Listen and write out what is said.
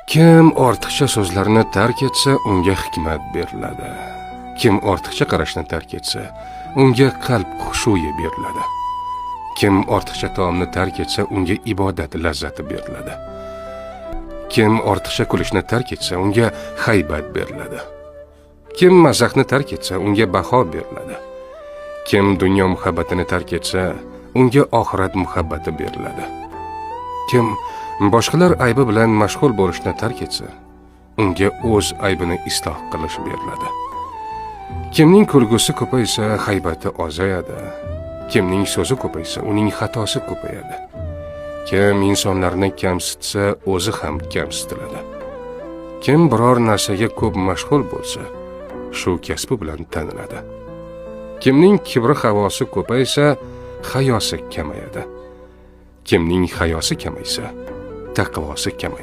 Kim ortiqcha so'zlarni tark etsa, unga hikmat beriladi. Kim ortiqcha qarashni tark etsa, unga qalb xushuyi beriladi. Kim ortiqcha taomni tark etsa, unga ibodat lazzati beriladi. Kim ortiqcha kulishni tark etsa, unga haybat beriladi. Kim mazaxni tark etsa, unga baho beriladi. Kim dunyo muhabbatini tark etsa, unga oxirat muhabbati beriladi. Kim boshqalar aybi bilan mashg'ul bo'lishni tark etsa, unga o'z aybini isloh qilish beriladi. Kimning kulgusi ko'paysa, haybati ozayadi. Kimning so'zi ko'paysa, uning xatosi ko'payadi. Kim insonlarni kamsitsa, o'zi ham kamsitiladi. Kim biror narsaga ko'p mashg'ul bo'lsa, shu kasbi bilan taniladi. Kimning kibri havosi ko'paysa, hayosi kamayadi. Kimning hayosi kamaysa, taqvosi kamayadi.